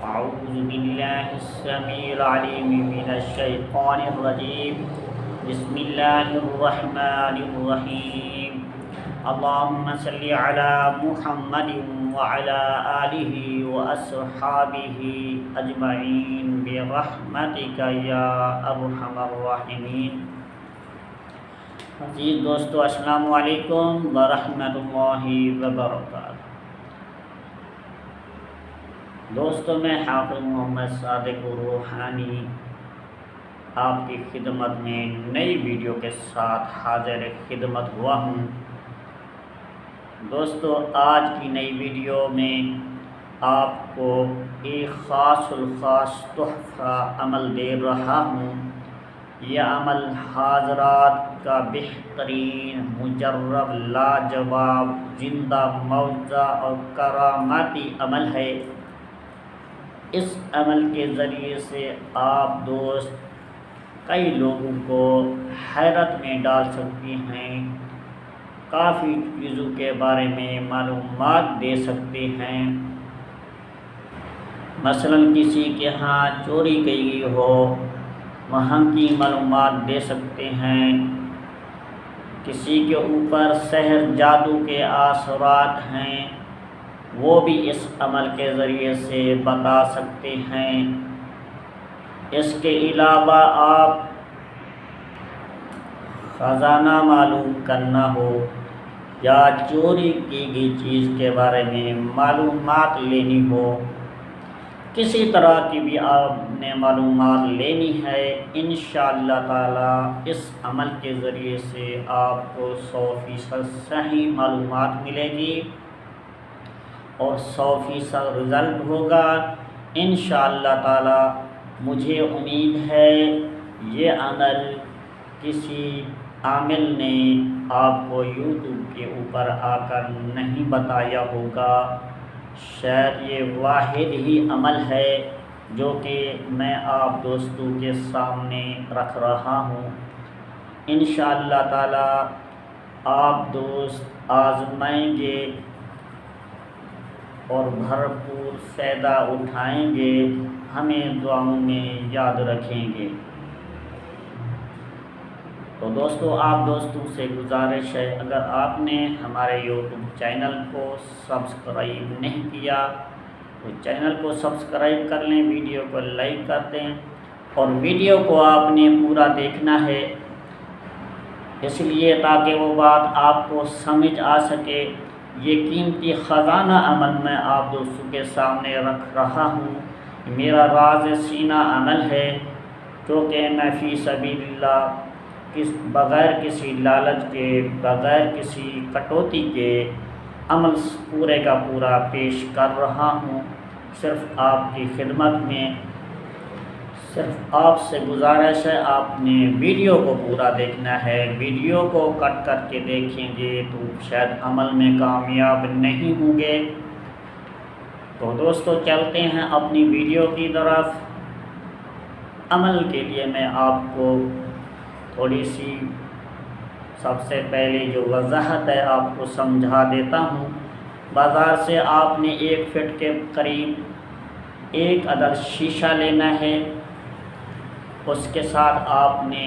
أعوذ بالله السميع العليم من الشيطان الرجيم. بسم الله الرحمن الرحيم. اللهم صل على محمد وعلى آله وأصحابه أجمعين برحمتك يا أرحم الراحمين. عزیز دوستو، السلام علیکم ورحمۃ اللہ وبرکاتہ. دوستو، میں حافظ محمد صادق روحانی آپ کی خدمت میں نئی ویڈیو کے ساتھ حاضر خدمت ہوا ہوں. دوستو، آج کی نئی ویڈیو میں آپ کو ایک خاص الخاص تحفہ عمل دے رہا ہوں. یہ عمل حضرات کا بہترین، مجرب، لاجواب، زندہ معجزہ اور کراماتی عمل ہے. اس عمل کے ذریعے سے آپ دوست کئی لوگوں کو حیرت میں ڈال سکتے ہیں، کافی چیزوں کے بارے میں معلومات دے سکتے ہیں. مثلا کسی کے ہاں چوری گئی ہو، وہاں کی معلومات دے سکتے ہیں. کسی کے اوپر سحر جادو کے اثرات ہیں، وہ بھی اس عمل کے ذریعے سے بتا سکتے ہیں. اس کے علاوہ آپ خزانہ معلوم کرنا ہو یا چوری کی گئی چیز کے بارے میں معلومات لینی ہو، کسی طرح کی بھی آپ نے معلومات لینی ہے، انشاءاللہ تعالی اس عمل کے ذریعے سے آپ کو 100% صحیح معلومات ملے گی اور 100% رزلٹ ہوگا انشاءاللہ تعالی. مجھے امید ہے یہ عمل کسی عامل نے آپ کو یوٹیوب کے اوپر آ کر نہیں بتایا ہوگا. شاید یہ واحد ہی عمل ہے جو کہ میں آپ دوستوں کے سامنے رکھ رہا ہوں. انشاءاللہ تعالی آپ دوست آزمائیں گے اور بھرپور فائدہ اٹھائیں گے، ہمیں دعاؤں میں یاد رکھیں گے. تو دوستو، آپ دوستوں سے گزارش ہے، اگر آپ نے ہمارے یوٹیوب چینل کو سبسکرائب نہیں کیا تو چینل کو سبسکرائب کر لیں، ویڈیو کو لائک کر دیں اور ویڈیو کو آپ نے پورا دیکھنا ہے، اس لیے تاکہ وہ بات آپ کو سمجھ آ سکے. یہ قیمتی خزانہ عمل میں آپ دوستوں کے سامنے رکھ رہا ہوں. میرا راز سینہ عمل ہے جو کہ میں فی سبیل اللہ بغیر کسی لالچ کے، بغیر کسی کٹوتی کے عمل پورے کا پورا پیش کر رہا ہوں. صرف آپ کی خدمت میں صرف آپ سے گزارش ہے، آپ نے ویڈیو کو پورا دیکھنا ہے. ویڈیو کو کٹ کر کے دیکھیں گے تو شاید عمل میں کامیاب نہیں ہوں گے. تو دوستو، چلتے ہیں اپنی ویڈیو کی طرف. عمل کے لیے میں آپ کو تھوڑی سی سب سے پہلے جو وضاحت ہے آپ کو سمجھا دیتا ہوں. بازار سے آپ نے 1 فٹ کے قریب 1 عدد شیشہ لینا ہے. اس کے ساتھ آپ نے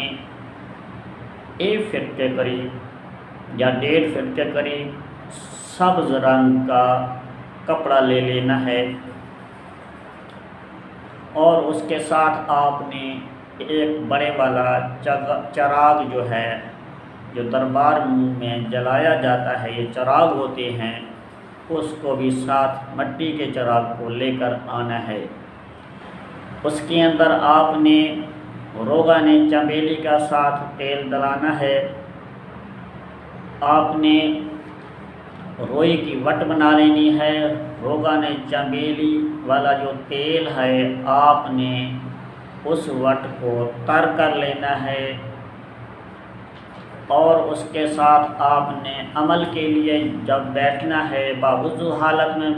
1 فٹ کے قریب یا 1.5 فٹ کے قریب سبز رنگ کا کپڑا لے لینا ہے اور اس کے ساتھ آپ نے ایک بڑے والا چراغ جو ہے، جو دربار میں جلایا جاتا ہے، یہ چراغ ہوتے ہیں، اس کو بھی ساتھ مٹی کے چراغ کو لے کر آنا ہے. اس کے اندر آپ نے روغن چمیلی کا ساتھ تیل ڈلانا ہے. آپ نے روئی کی وٹ بنا لینی ہے. روغن چمیلی والا جو تیل ہے آپ نے اس وٹ کو تر کر لینا ہے اور اس کے ساتھ آپ نے عمل کے لیے جب بیٹھنا ہے باوضو حالت میں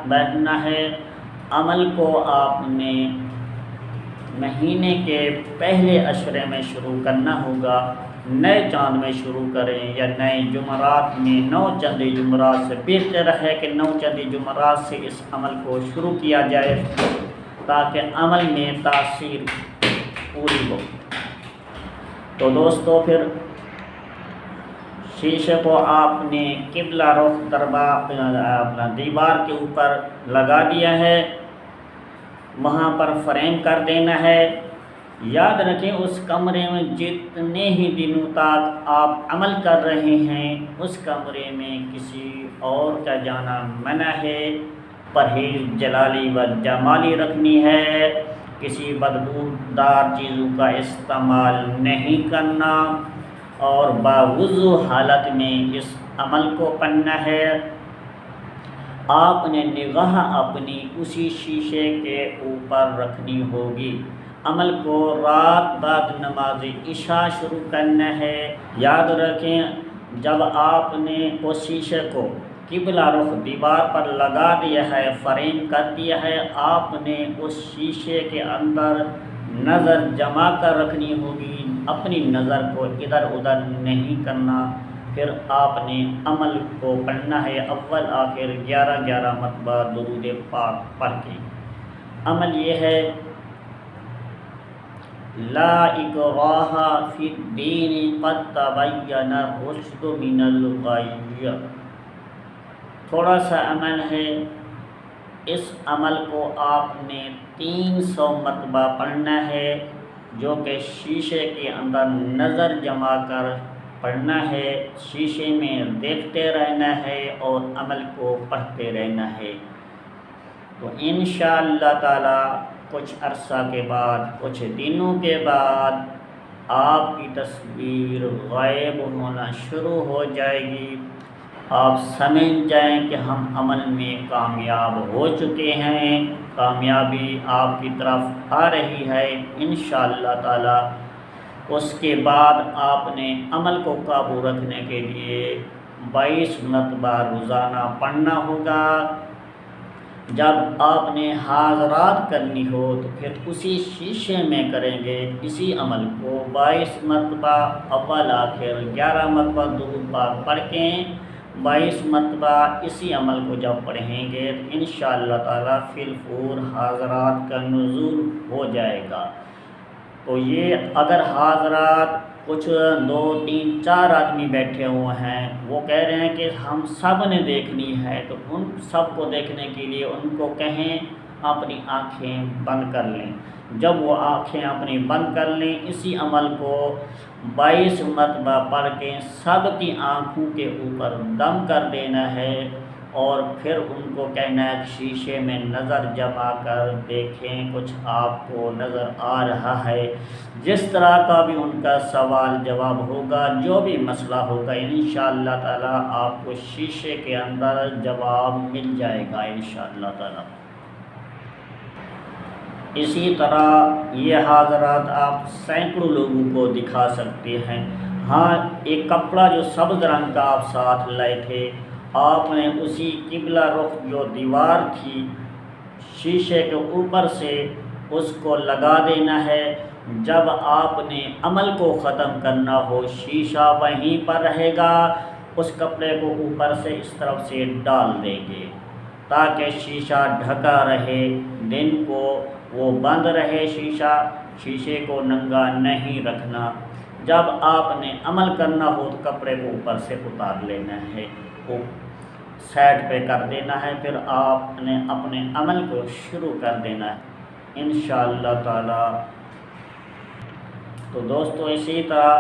بیٹھنا ہے. عمل کو آپ نے مہینے کے پہلے عشرے میں شروع کرنا ہوگا. نئے چاند میں شروع کریں یا نئے جمعرات میں. 9 چندی جمعرات سے بہتر ہے کہ 9 چندی جمعرات سے اس عمل کو شروع کیا جائے. تاکہ عمل میں تاثیر پوری ہو۔ تو دوستو پھر شیشے کو آپ نے قبلہ رخ اپنا دیوار کے اوپر لگا دیا ہے، وہاں پر فریم کر دینا ہے۔ یاد رکھیں اس کمرے میں جتنے ہی دنوں تک آپ عمل کر رہے ہیں اس کمرے میں کسی اور کا جانا منع ہے۔ پرہیز جلالی و جمالی رکھنی ہے، کسی بدبودار چیزوں کا استعمال نہیں کرنا اور باوضو حالت میں اس عمل کو پڑھنا ہے۔ آپ نے نگاہ اپنی اسی شیشے کے اوپر رکھنی ہوگی۔ عمل کو رات بعد نماز عشاء شروع کرنا ہے۔ یاد رکھیں جب آپ نے اس شیشے کو قبلہ رخ دیوار پر لگا دیا ہے، فریم کر دیا ہے، آپ نے اس شیشے کے اندر نظر جما کر رکھنی ہوگی، اپنی نظر کو ادھر ادھر نہیں کرنا۔ پھر آپ نے عمل کو پڑھنا ہے اول آخر 11 مرتبہ درود پاک پڑھ کے۔ عمل یہ ہے لا اکراہ فی الدین قد تبین الرشد من الغی۔ تھوڑا سا عمل ہے، اس عمل کو آپ نے 300 مرتبہ پڑھنا ہے، جو کہ شیشے کے اندر نظر جما کر پڑھنا ہے، شیشے میں دیکھتے رہنا ہے اور عمل کو پڑھتے رہنا ہے۔ تو انشاءاللہ تعالی کچھ عرصہ کے بعد، کچھ دنوں کے بعد آپ کی تصویر غائب ہونا شروع ہو جائے گی۔ آپ سمجھ جائیں کہ ہم عمل میں کامیاب ہو چکے ہیں، کامیابی آپ کی طرف آ رہی ہے انشاءاللہ تعالی۔ اس کے بعد آپ نے عمل کو قابو رکھنے کے لیے 22 مرتبہ روزانہ پڑھنا ہوگا۔ جب آپ نے حاضرات کرنی ہو تو پھر اسی شیشے میں کریں گے، اسی عمل کو 22 مرتبہ اول آخر 11 مرتبہ درود پاک پڑھ کے 22 مرتبہ اسی عمل کو جب پڑھیں گے تو انشاءاللہ تعالی فی الفور حاضرات کا نزول ہو جائے گا۔ تو یہ اگر حاضرات کچھ 2 3 4 آدمی بیٹھے ہوئے ہیں، وہ کہہ رہے ہیں کہ ہم سب نے دیکھنی ہے، تو ان سب کو دیکھنے کے لیے ان کو کہیں اپنی آنکھیں بند کر لیں۔ جب وہ آنکھیں اپنی بند کر لیں، اسی عمل کو 22 مرتبہ پڑھ کے سب کی آنکھوں کے اوپر دم کر دینا ہے اور پھر ان کو کہنا ہے شیشے میں نظر جما کر دیکھیں کچھ آپ کو نظر آ رہا ہے۔ جس طرح کا بھی ان کا سوال جواب ہوگا، جو بھی مسئلہ ہوگا انشاءاللہ تعالی آپ کو شیشے کے اندر جواب مل جائے گا انشاءاللہ تعالی۔ اسی طرح یہ حاضرات آپ سینکڑوں لوگوں کو دکھا سکتے ہیں۔ ہاں، ایک کپڑا جو سبز رنگ کا آپ ساتھ لائے تھے، آپ نے اسی قبلہ رخ جو دیوار تھی شیشے کے اوپر سے اس کو لگا دینا ہے۔ جب آپ نے عمل کو ختم کرنا ہو، شیشہ وہیں پر رہے گا، اس کپڑے کو اوپر سے اس طرف سے ڈال دیں گے تاکہ شیشہ ڈھکا رہے، دن کو وہ بند رہے، شیشے کو ننگا نہیں رکھنا۔ جب آپ نے عمل کرنا ہو تو کپڑے کو اوپر سے اتار لینا ہے، وہ سائڈ پہ کر دینا ہے، پھر آپ نے اپنے عمل کو شروع کر دینا ہے انشاءاللہ تعالی۔ تو دوستو اسی طرح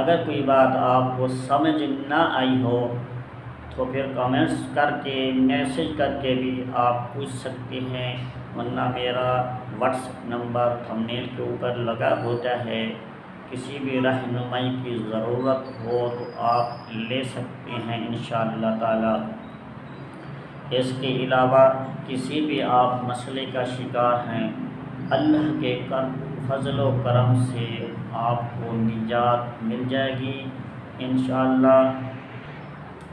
اگر کوئی بات آپ کو سمجھ نہ آئی ہو تو پھر کمنٹس کر کے میسج کر کے بھی آپ پوچھ سکتے ہیں، ورنہ میرا واٹس ایپ نمبر تھمبنیل کے اوپر لگا ہوتا ہے۔ کسی بھی رہنمائی کی ضرورت ہو تو آپ لے سکتے ہیں انشاءاللہ تعالی۔ اس کے علاوہ کسی بھی آپ مسئلے کا شکار ہیں، اللہ کے فضل و کرم سے آپ کو نجات مل جائے گی انشاءاللہ۔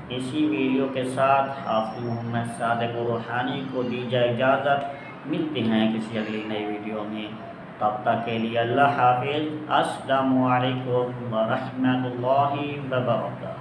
اسی ویڈیو کے ساتھ حافظ محمد صادق روحانی کو دیجیے اجازت، ملتے ہیں کسی اگلی نئی ویڈیو میں، تب تک کے لیے اللہ حافظ۔ السلام علیکم ورحمۃ اللہ وبرکاتہ۔